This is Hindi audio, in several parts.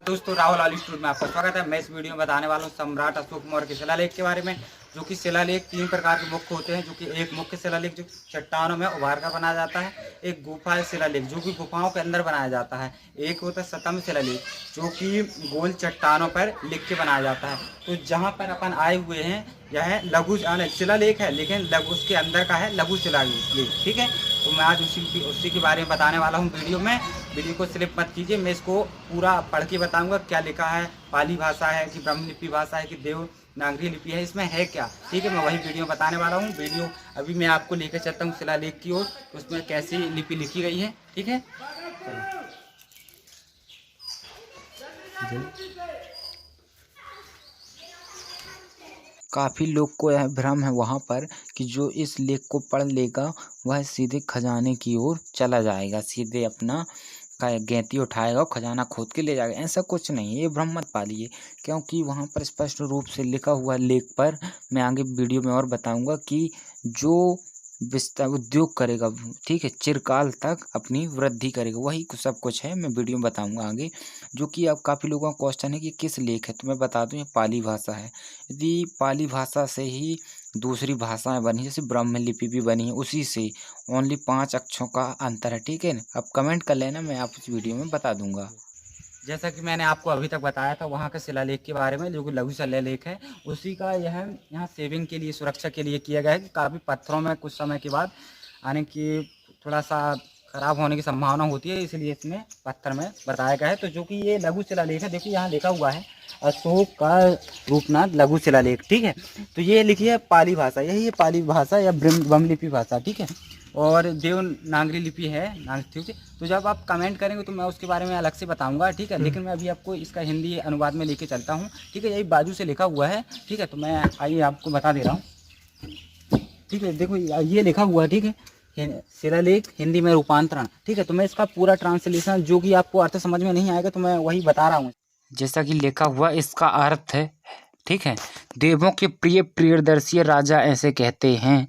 दोस्तों राहुल आली स्टूडियो में आपका स्वागत है। मैं इस वीडियो में बताने वाला हूँ सम्राट अशोक मौर्य के शिलालेख के बारे में। जो कि शिलालेख तीन प्रकार के मुख्य होते हैं, जो कि एक मुख्य शिलालेख जो चट्टानों में उभार कर बनाया जाता है, एक गुफा शिलालेख जो कि गुफाओं के अंदर बनाया जाता है, एक होता है सतम शिलालेख जो कि गोल चट्टानों पर लिख के बनाया जाता है। तो जहाँ पर अपन आए हुए हैं यह लघु शिलालेख है, लेकिन लघु उसके अंदर का है लघु शिलालेख। ठीक है, तो मैं आज उसी के बारे में बताने वाला हूँ वीडियो में। वीडियो को स्लिप मत कीजिए, मैं इसको पूरा पढ़ के बताऊंगा क्या लिखा है, पाली भाषा है कि ब्रह्मलिपि भाषा है कि देवनागरी लिपि है, इसमें है क्या। ठीक है, मैं वही वीडियो बताने वाला हूँ। वीडियो अभी मैं आपको लेकर चलता हूँ शिलालेख की ओर, उसमें कैसी लिपि लिखी गई है। ठीक है, काफ़ी लोग को यह भ्रम है वहाँ पर कि जो इस लेख को पढ़ लेगा वह सीधे खजाने की ओर चला जाएगा, सीधे अपना गैंती उठाएगा और खजाना खोद के ले जाएगा। ऐसा कुछ नहीं है, ये भ्रम मत पालिए, क्योंकि वहाँ पर स्पष्ट रूप से लिखा हुआ लेख पर मैं आगे वीडियो में और बताऊँगा कि जो विस्तार उद्योग करेगा, ठीक है, चिरकाल तक अपनी वृद्धि करेगा, वही सब कुछ है। मैं वीडियो में बताऊंगा आगे। जो कि अब काफ़ी लोगों का क्वेश्चन है कि किस लेख है, तो मैं बता दूं ये पाली भाषा है। यदि पाली भाषा से ही दूसरी भाषाएं बनी, जैसे ब्राह्मण लिपि भी बनी है, उसी से ओनली 5 अक्षरों का अंतर है। ठीक है, अब कमेंट कर लेना, मैं आप इस वीडियो में बता दूंगा। जैसा कि मैंने आपको अभी तक बताया था वहाँ के शिलालेख के बारे में, जो कि लघु शिलालेख है, उसी का यह यहाँ सेविंग के लिए, सुरक्षा के लिए किया गया है कि काफ़ी पत्थरों में कुछ समय के बाद आने की थोड़ा सा खराब होने की संभावना होती है, इसलिए इसमें पत्थर में बताया गया है। तो जो कि ये लघु शिलालेख है, देखिए यहाँ लिखा हुआ है अशोक का रूपनाथ लघु शिलालेख। ठीक है, तो ये लिखी है पाली भाषा, यही है पाली भाषा या ब्रह्मलिपि भाषा। ठीक है, और देवनागरी लिपि है। ठीक है, तो जब आप कमेंट करेंगे तो मैं उसके बारे में अलग से बताऊंगा। ठीक है, लेकिन मैं अभी आपको इसका हिंदी अनुवाद में लेके चलता हूँ। ठीक है, यही बाजू से लिखा हुआ है। ठीक है, तो मैं आइए आपको बता दे रहा हूँ। ठीक है, देखो ये लिखा हुआ है। ठीक है, शिलालेख हिंदी में रूपांतरण। ठीक है, तो मैं इसका पूरा ट्रांसलेशन, जो कि आपको अर्थ समझ में नहीं आएगा, तो मैं वही बता रहा हूँ। जैसा कि लिखा हुआ इसका अर्थ है, ठीक है, देवों के प्रिय प्रियदर्शी राजा ऐसे कहते हैं।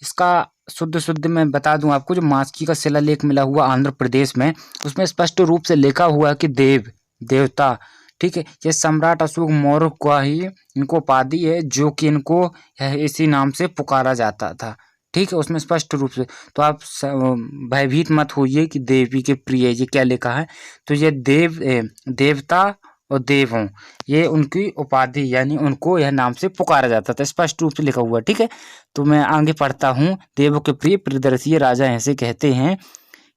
इसका शुद्ध मैं बता दूं आपको, जो मास्की का शिलालेख मिला हुआ आंध्र प्रदेश में, उसमें स्पष्ट रूप से लिखा हुआ है कि देवता, ठीक है, ये सम्राट अशोक मौर्य का ही इनको उपाधि है, जो कि इनको इसी नाम से पुकारा जाता था। ठीक है, उसमें स्पष्ट रूप से, तो आप भयभीत मत होइए कि देवी के प्रिय, ये क्या लिखा है। तो ये देवता और देव हों, ये उनकी उपाधि, यानी उनको यह नाम से पुकारा जाता था, स्पष्ट रूप से लिखा हुआ। ठीक है, तो मैं आगे पढ़ता हूँ। देवों के प्रिय प्रियदर्शी राजा ऐसे कहते हैं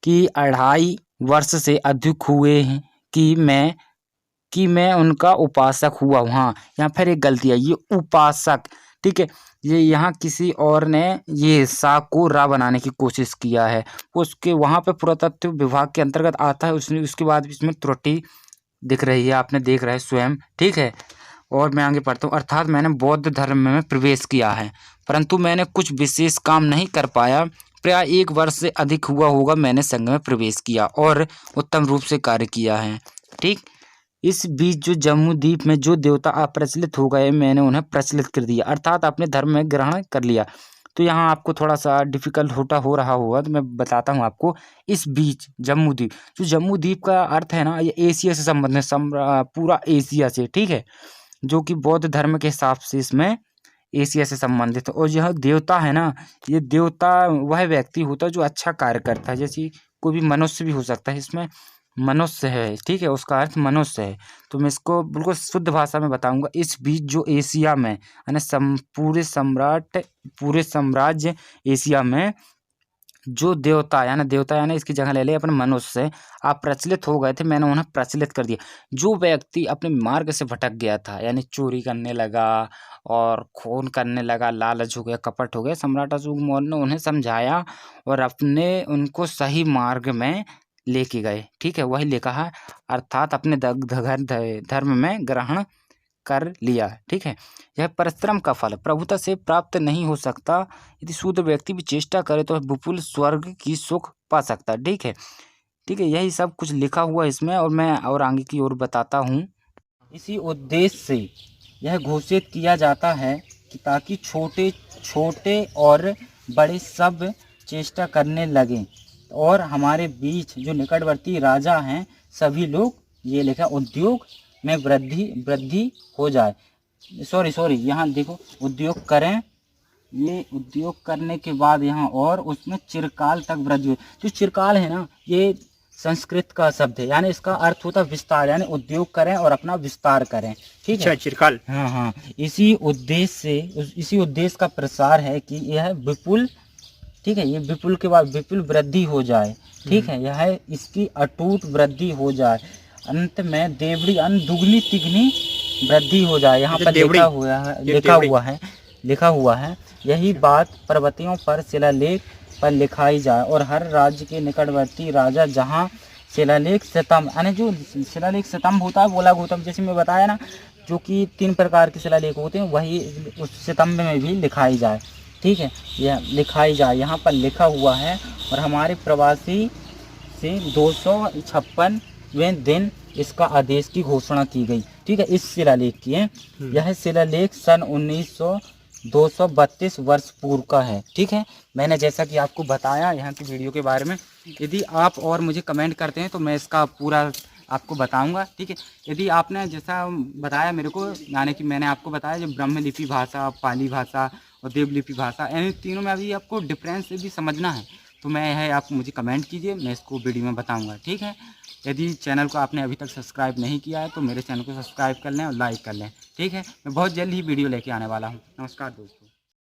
कि 2.5 वर्ष से अधिक हुए हैं कि मैं उनका उपासक हुआ हूँ। हाँ, यहाँ फिर एक गलती है, ये उपासक, ठीक है, ये यहाँ किसी और ने ये सा को रा बनाने की कोशिश किया है, उसके वहाँ पे पुरातत्व विभाग के अंतर्गत आता है, उसने उसके बाद भी इसमें त्रुटि दिख रही है, आपने देख रहे हैं स्वयं। ठीक है, और मैं आगे पढ़ता हूँ। अर्थात मैंने बौद्ध धर्म में प्रवेश किया है, परंतु मैंने कुछ विशेष काम नहीं कर पाया। प्राय 1 वर्ष से अधिक हुआ होगा मैंने संघ में प्रवेश किया और उत्तम रूप से कार्य किया है। ठीक, इस बीच जो जम्मू द्वीप में जो देवता अप्रचलित हो गए, मैंने उन्हें प्रचलित कर दिया, अर्थात अपने धर्म में ग्रहण कर लिया। तो यहाँ आपको थोड़ा सा डिफिकल्ट हो रहा होगा, तो मैं बताता हूँ आपको। इस बीच जम्मू द्वीप, जो जम्मू द्वीप का अर्थ है ना, ये एशिया से संबंधित, पूरा एशिया से, ठीक है, जो कि बौद्ध धर्म के हिसाब से इसमें एशिया से संबंधित है। और यह देवता है ना, ये देवता वह व्यक्ति होता है जो अच्छा कार्य करता है, जैसे कोई भी मनुष्य भी हो सकता है, इसमें मनुष्य है, ठीक है, उसका अर्थ मनुष्य है। तो मैं इसको बिल्कुल शुद्ध भाषा में बताऊंगा। इस बीच जो एशिया में, यानी पूरे साम्राज्य एशिया में जो देवता यानी इसकी जगह ले ले अपने मनुष्य से आप प्रचलित हो गए थे, मैंने उन्हें प्रचलित कर दिया। जो व्यक्ति अपने मार्ग से भटक गया था, यानी चोरी करने लगा और खून करने लगा, लालच हो गया, कपट हो गया, सम्राट अशोक मौर्य ने उन्हें समझाया और अपने उनको सही मार्ग में लेके गए। ठीक है, वही लिखा है, अर्थात अपने धर्म में ग्रहण कर लिया। ठीक है, यह परिश्रम का फल प्रभुता से प्राप्त नहीं हो सकता, यदि शूद्र व्यक्ति भी चेष्टा करे तो विपुल स्वर्ग की सुख पा सकता है। ठीक है, ठीक है, यही सब कुछ लिखा हुआ है इसमें, और मैं और आगे की ओर बताता हूँ। इसी उद्देश्य से यह घोषित किया जाता है कि ताकि छोटे छोटे और बड़े सब चेष्टा करने लगें और हमारे बीच जो निकटवर्ती राजा हैं सभी लोग ये लिखा उद्योग में वृद्धि हो जाए। सॉरी यहाँ देखो उद्योग करें, ये उद्योग करने के बाद यहाँ और उसमें चिरकाल तक वृद्धि हो। जो चिरकाल है ना, ये संस्कृत का शब्द है, यानी इसका अर्थ होता है विस्तार, यानी उद्योग करें और अपना विस्तार करें। ठीक है, चिरकाल। हाँ, इसी उद्देश्य का प्रसार है कि यह विपुल, ठीक है, ये विपुल के बाद विपुल वृद्धि हो जाए। ठीक है, यह इसकी अटूट वृद्धि हो जाए, अंत में देवड़ी अन्न दुगनी तिगनी वृद्धि हो जाए। यहाँ पर लिखा हुआ है यही बात पर्वतियों पर शिलालेख पर लिखाई जाए और हर राज्य के निकटवर्ती राजा जहाँ शिलालेख स्तंभ, यानी जो शिलालेख स्तंभ होता है बोला गौतम, जैसे मैं बताया ना, जो कि 3 प्रकार के शिलालेख होते हैं, वही उस स्तंभ में भी लिखाई जाए। ठीक है, यह लिखाई जाए यहाँ पर लिखा हुआ है। और हमारे प्रवासी से 256वें दिन इसका आदेश की घोषणा की गई। ठीक है, इस शिलालेख की है। यह शिलालेख सन 232 वर्ष पूर्व का है। ठीक है, मैंने जैसा कि आपको बताया यहाँ की वीडियो के बारे में, यदि आप और मुझे कमेंट करते हैं तो मैं इसका पूरा आपको बताऊंगा। ठीक है, यदि आपने जैसा बताया मेरे को, यानी कि मैंने आपको बताया जो ब्रह्मलिपि भाषा, पाली भाषा और देवलिपि भाषा, इन तीनों में अभी आपको डिफरेंस भी समझना है, तो मैं है आप मुझे कमेंट कीजिए, मैं इसको वीडियो में बताऊंगा। ठीक है, यदि चैनल को आपने अभी तक सब्सक्राइब नहीं किया है तो मेरे चैनल को सब्सक्राइब कर लें और लाइक कर लें। ठीक है, मैं बहुत जल्द ही वीडियो लेके आने वाला हूँ। नमस्कार दोस्तों।